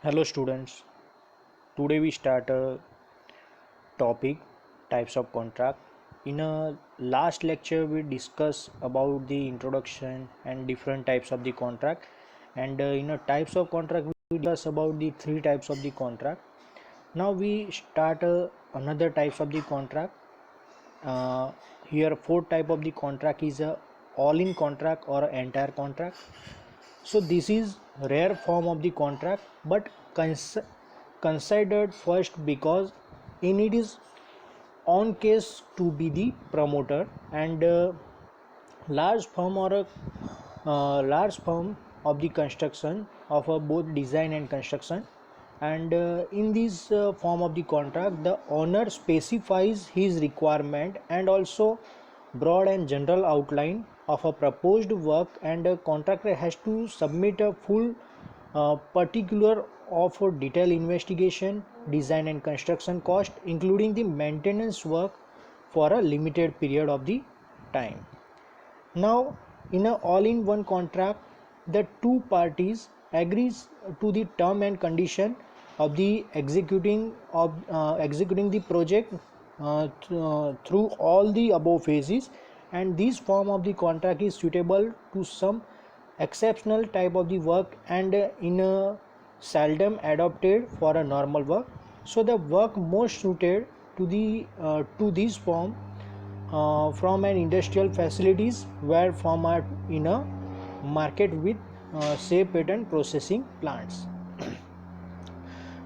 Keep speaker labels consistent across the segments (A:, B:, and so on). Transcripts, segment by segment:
A: Hello students, today we start a topic types of contract. In a last lecture we discuss about the introduction and different types of the contract, and in a types of contract we discuss about the three types of the contract. Now we start another types of the contract. Here fourth type of the contract is a all-in contract or entire contract. So this is rare form of the contract, but considered first because in it is on case to be the promoter, and large firm or a large firm of the construction of both design and construction. And in this form of the contract, the owner specifies his requirement and also broad and general outline of a proposed work, and a contractor has to submit a full particular of a detailed investigation, design and construction cost, including the maintenance work for a limited period of the time. Now, in a all-in-one contract, the two parties agrees to the term and condition of the executing the project through all the above phases, and this form of the contract is suitable to some exceptional type of the work, and in a seldom adopted for a normal work. So the work most suited to this form from an industrial facilities where from are in a market with say pattern processing plants.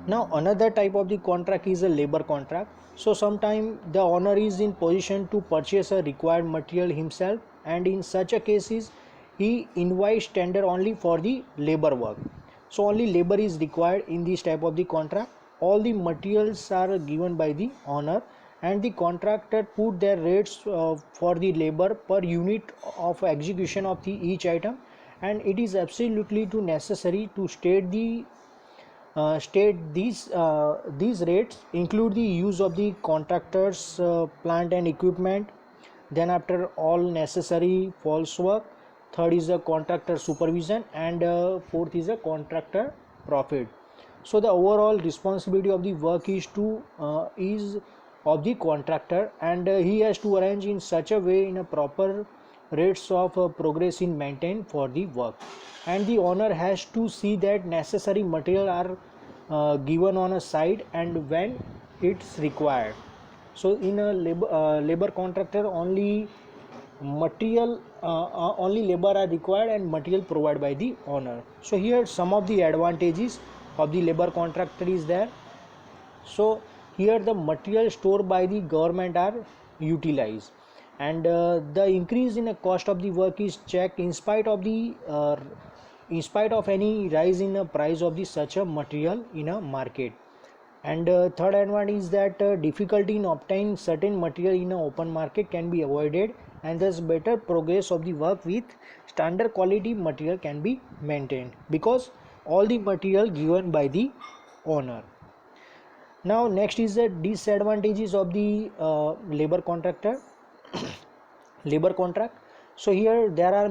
A: Now another type of the contract is a labor contract. So sometime the owner is in position to purchase a required material himself, and in such a cases he invites tender only for the labor work. So only labor is required in this type of the contract. All the materials are given by the owner, and the contractor put their rates for the labor per unit of execution of the each item, and it is absolutely too necessary to state these rates include the use of the contractors plant and equipment, then after all necessary false work, third is the contractor supervision, and fourth is the contractor profit. So the overall responsibility of the work is of the contractor, and he has to arrange in such a way in a proper rates of progress in maintain for the work, and the owner has to see that necessary material are given on a site and when it's required. So in a labor contractor only labor are required and material provided by the owner. So here some of the advantages of the labor contractor is there. So here the material stored by the government are utilized, and the increase in the cost of the work is checked in spite of any rise in the price of the such a material in a market. And third advantage is that difficulty in obtaining certain material in an open market can be avoided, and thus better progress of the work with standard quality material can be maintained because all the material given by the owner. Now next is the disadvantages of the labor contract. So here there are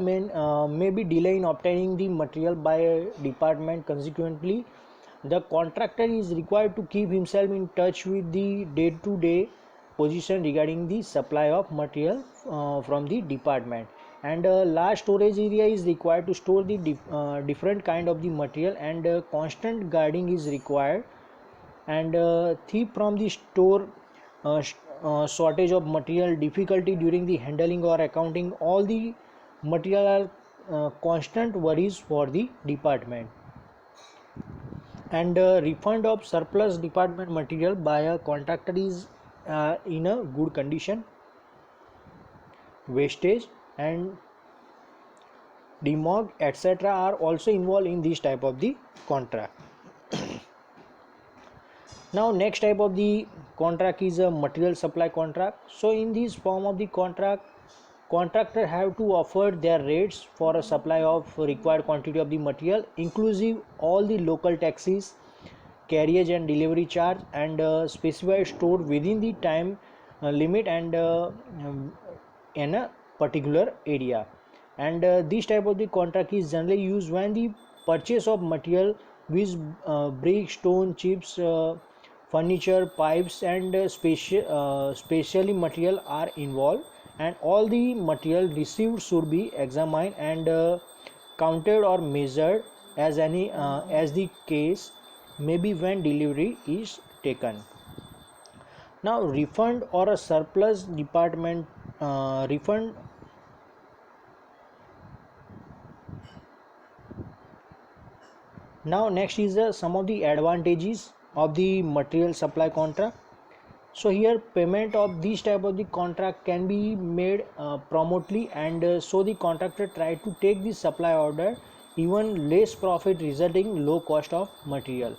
A: maybe delay in obtaining the material by a department. Consequently, the contractor is required to keep himself in touch with the day-to-day position regarding the supply of material from the department, and a large storage area is required to store the different kind of the material, and constant guarding is required, and thief from the store, shortage of material, difficulty during the handling or accounting, all the material are constant worries for the department. And refund of surplus department material by a contractor is in a good condition. Wastage and demog etc are also involved in this type of the contract. Now next type of the contract is a material supply contract. So in this form of the contract, contractor have to offer their rates for a supply of required quantity of the material, inclusive all the local taxes, carriage and delivery charge, and specified store within the time limit, and in a particular area. And this type of the contract is generally used when the purchase of material which brick, stone, chips, furniture, pipes, and specially material are involved, and all the material received should be examined and counted or measured as the case may be when delivery is taken. Now refund or a surplus department refund. Now next is some of the advantages of the material supply contract. So here payment of this type of the contract can be made promptly, and so the contractor try to take the supply order even less profit, resulting low cost of material.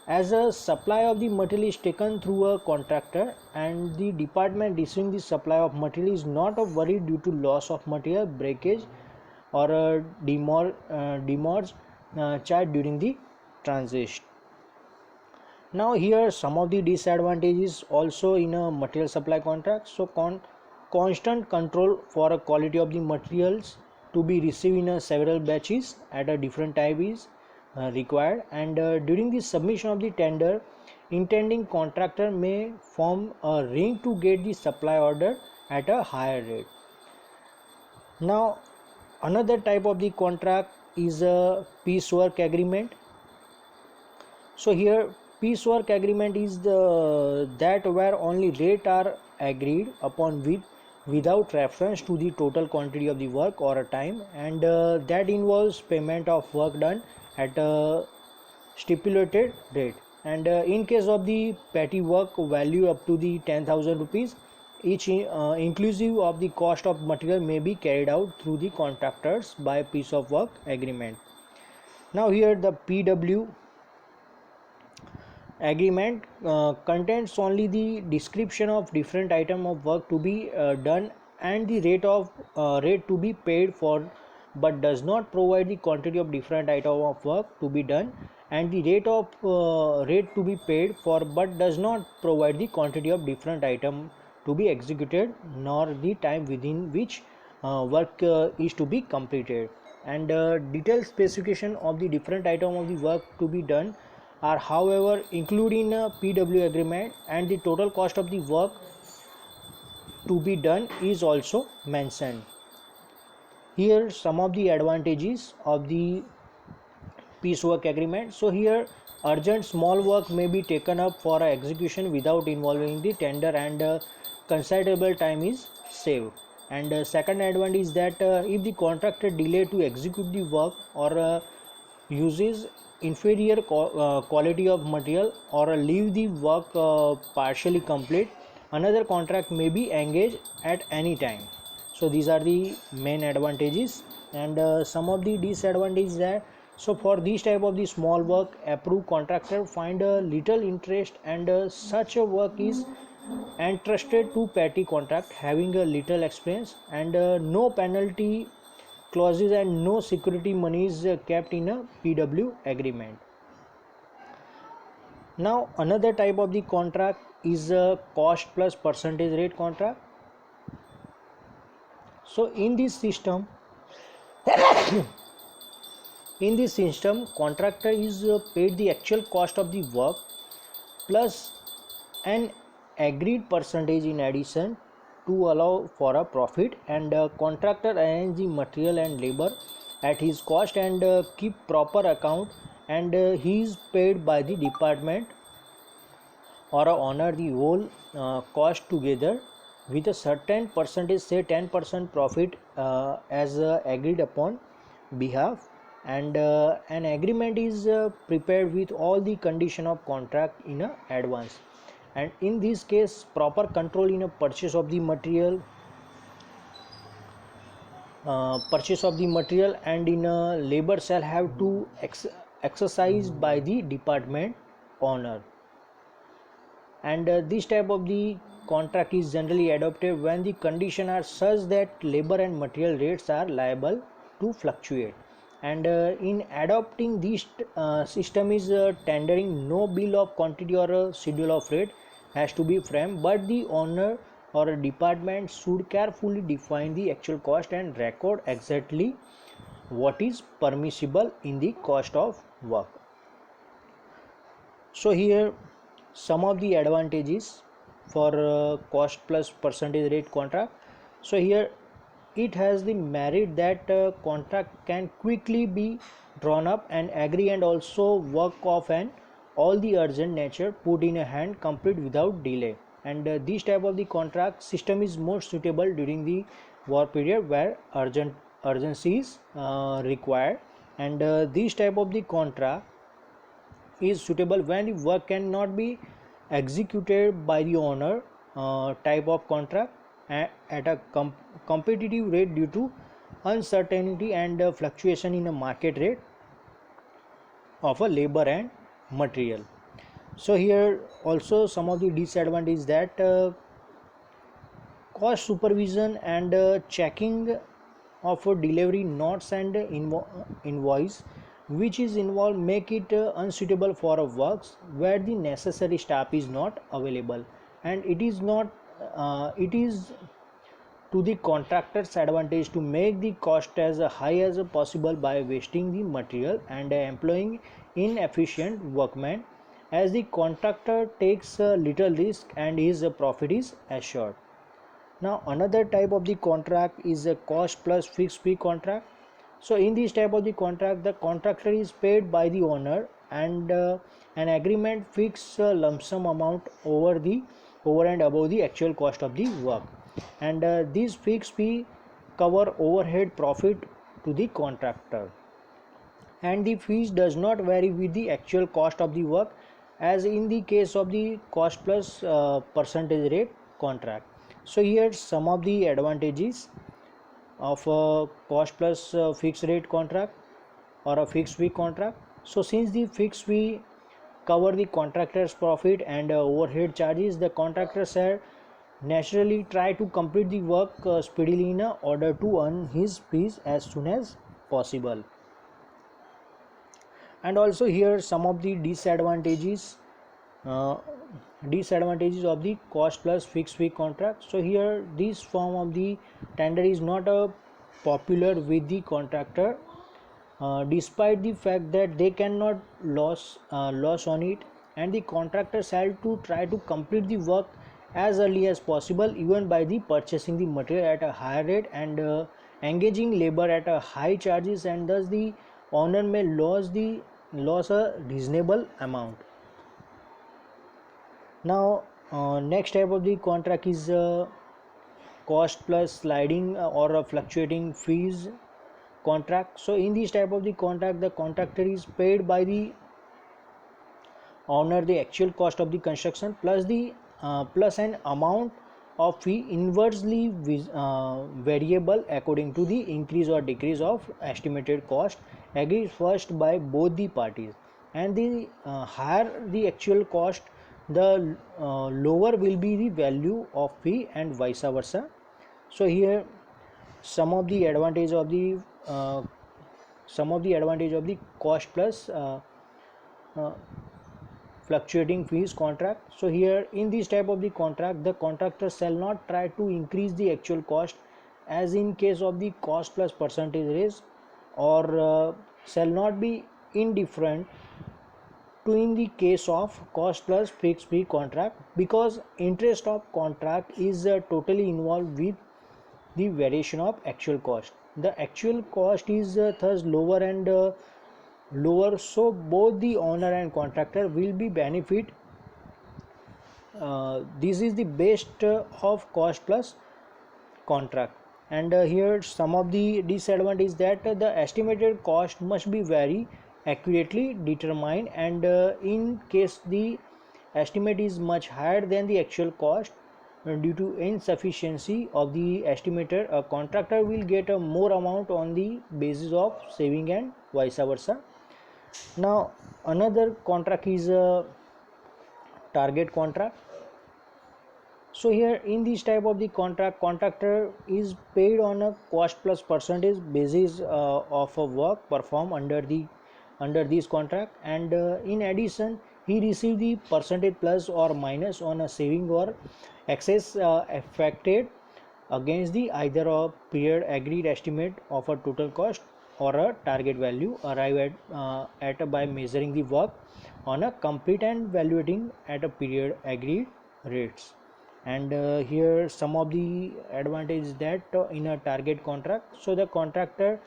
A: As a supply of the material is taken through a contractor, and the department receiving the supply of material is not of worry due to loss of material, breakage, or a demurrage charge during the transit. Now here some of the disadvantages also in a material supply contract. So constant control for a quality of the materials to be received in several batches at a different time is required, and during the submission of the tender, intending contractor may form a ring to get the supply order at a higher rate. Now another type of the contract is a piecework agreement. So here piecework agreement is that where only rate are agreed upon without reference to the total quantity of the work or a time, and that involves payment of work done at a stipulated rate. And in case of the petty work value up to the 10,000 rupees, each inclusive of the cost of material may be carried out through the contractors by piece of work agreement. Now here the PW agreement contains only the description of different item of work to be done and the rate to be paid for, but does not provide the quantity of different item of work to be done and the rate to be paid for, but does not provide the quantity of different item to be executed nor the time within which work is to be completed. And detailed specification of the different item of the work to be done are however included in a PW agreement, and the total cost of the work to be done is also mentioned. Here some of the advantages of the piecework agreement. So here urgent small work may be taken up for execution without involving the tender, and considerable time is saved. And second advantage is that if the contractor delay to execute the work or uses inferior quality of material or leave the work partially complete, another contract may be engaged at any time. So these are the main advantages, and some of the disadvantages that, so for this type of the small work, approved contractor find a little interest, and such a work is entrusted to petty contract having a little experience, and no penalty clauses and no security money is kept in a PW agreement. Now another type of the contract is a cost plus percentage rate contract. So in this system contractor is paid the actual cost of the work plus an agreed percentage in addition to allow for a profit, and contractor arrange the material and labor at his cost and keep proper account, and he is paid by the department or honor the whole cost together with a certain percentage, say 10% profit as agreed upon behalf, and an agreement is prepared with all the condition of contract in advance. And in this case proper control in a purchase of the material and in a labor shall have to exercised by the department owner. And this type of the contract is generally adopted when the conditions are such that labor and material rates are liable to fluctuate. And in adopting this system is tendering no bill of quantity or a schedule of rate has to be framed, but the owner or a department should carefully define the actual cost and record exactly what is permissible in the cost of work. So here some of the advantages for cost plus percentage rate contract. So here it has the merit that contract can quickly be drawn up and agree, and also work off and all the urgent nature put in a hand complete without delay. And this type of the contract system is more suitable during the war period where urgency is required. And this type of the contract is suitable when the work cannot be executed by the owner. Type of contract at a competitive rate due to uncertainty and fluctuation in a market rate of a labor and material. So here also some of the disadvantages that cost supervision and checking of a delivery notes and invoice which is involved make it unsuitable for a works where the necessary staff is not available. And it is to the contractor's advantage to make the cost as high as possible by wasting the material and employing inefficient workmen, as the contractor takes little risk and his profit is assured. Now another type of the contract is a cost plus fixed fee contract. So in this type of the contract, the contractor is paid by the owner, and an agreement fixes a lump sum amount over and above the actual cost of the work. And these fixed fee cover overhead profit to the contractor, and the fees does not vary with the actual cost of the work as in the case of the cost plus percentage rate contract. So here some of the advantages of a cost plus fixed rate contract or a fixed fee contract. So since the fixed fee cover the contractor's profit and overhead charges, the contractor shall naturally try to complete the work speedily in order to earn his fees as soon as possible. And also here some of the uh, disadvantages of the cost plus fixed fee contract. So here this form of the tender is not popular with the contractor, despite the fact that they cannot loss on it, and the contractors have to try to complete the work as early as possible, even by the purchasing the material at a higher rate and engaging labor at a high charges, and thus the owner may lose a reasonable amount. Now next type of the contract is cost plus sliding or a fluctuating fees contract. So in this type of the contract, the contractor is paid by the owner the actual cost of the construction plus the plus an amount of fee inversely variable according to the increase or decrease of estimated cost agreed first by both the parties. And the higher the actual cost, the lower will be the value of fee and vice versa. So here some of the advantage of the uh, cost plus uh, fluctuating fees contract. So here in this type of the contract, the contractor shall not try to increase the actual cost as in case of the cost plus percentage raise, or shall not be indifferent to in the case of cost plus fixed fee contract, because interest of contract is totally involved with the variation of actual cost. The actual cost is thus lower and lower, so both the owner and contractor will be benefit. This is the best of cost plus contract. And here some of the disadvantage that the estimated cost must be very accurately determined, and in case the estimate is much higher than the actual cost, due to insufficiency of the estimator, a contractor will get a more amount on the basis of saving and vice versa. Now another contract is a target contract. So here in this type of the contract, contractor is paid on a cost plus percentage basis of a work performed under this contract, and in addition he receive the percentage plus or minus on a saving or excess affected against the either of period agreed estimate of a total cost or a target value arrived at by measuring the work on a complete and evaluating at a period agreed rates. And here some of the advantages that in a target contract, so the contractor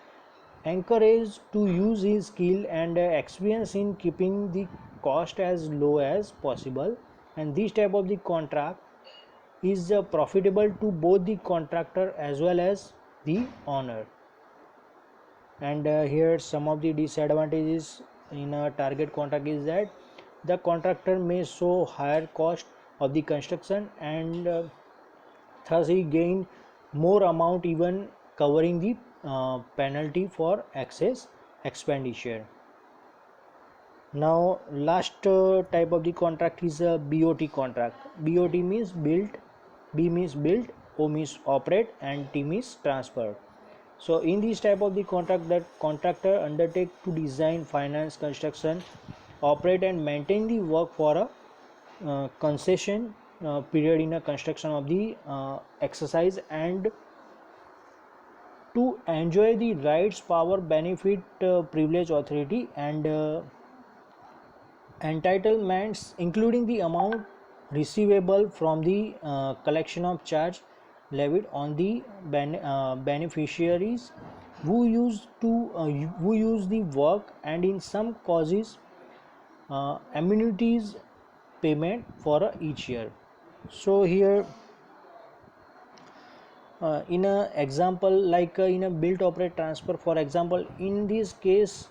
A: encouraged to use his skill and experience in keeping the cost as low as possible, and this type of the contract is profitable to both the contractor as well as the owner. And here some of the disadvantages in a target contract is that the contractor may show higher cost of the construction, and thus he gain more amount even covering the penalty for excess expenditure. Now last type of the contract is a BOT contract. BOT means built, B means built, O means operate, and T means transfer. So in this type of the contract, that contractor undertake to design, finance, construction, operate and maintain the work for a concession period in a construction of the exercise, and to enjoy the rights, power, benefit, privilege, authority and entitlements, including the amount receivable from the collection of charge levied on the beneficiaries who use the work, and in some causes amenities payment for each year. So here in a example like in a built operate transfer, for example, in this case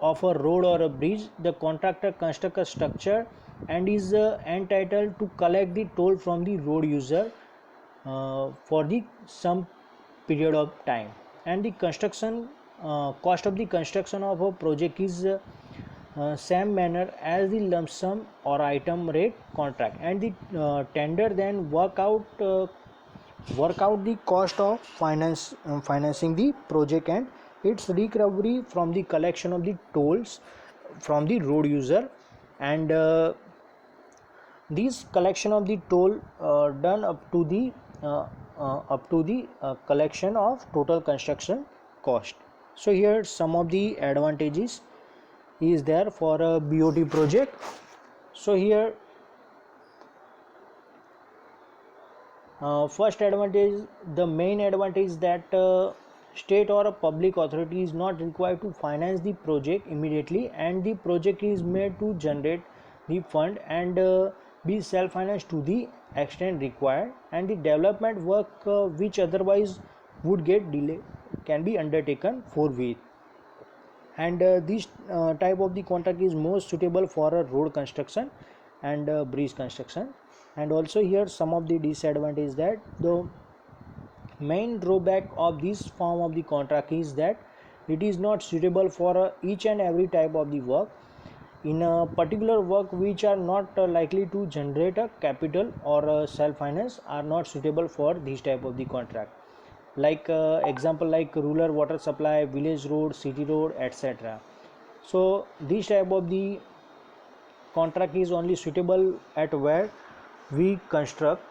A: of a road or a bridge, the contractor construct a structure and is entitled to collect the toll from the road user for the some period of time, and the construction cost of the construction of a project is same manner as the lump sum or item rate contract, and the tender then work out the cost of financing the project and its recovery from the collection of the tolls from the road user, and this collection of the toll done up to the collection of total construction cost. So here some of the advantages is there for a BOT project. So here first advantage, the main advantage that state or a public authority is not required to finance the project immediately, and the project is made to generate the fund and be self-financed to the extent required, and the development work which otherwise would get delayed can be undertaken forthwith. And this type of the contract is most suitable for a road construction and bridge construction. And also here some of the disadvantages, that the main drawback of this form of the contract is that it is not suitable for each and every type of the work. In a particular work which are not likely to generate a capital or self finance are not suitable for this type of the contract, like example like rural water supply, village road, city road, etc. So this type of the contract is only suitable at where we construct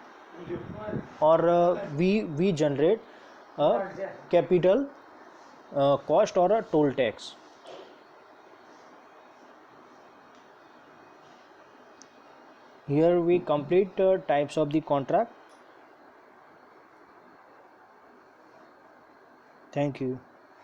A: or we generate a capital cost or a toll tax. Here we complete types of the contract. Thank you.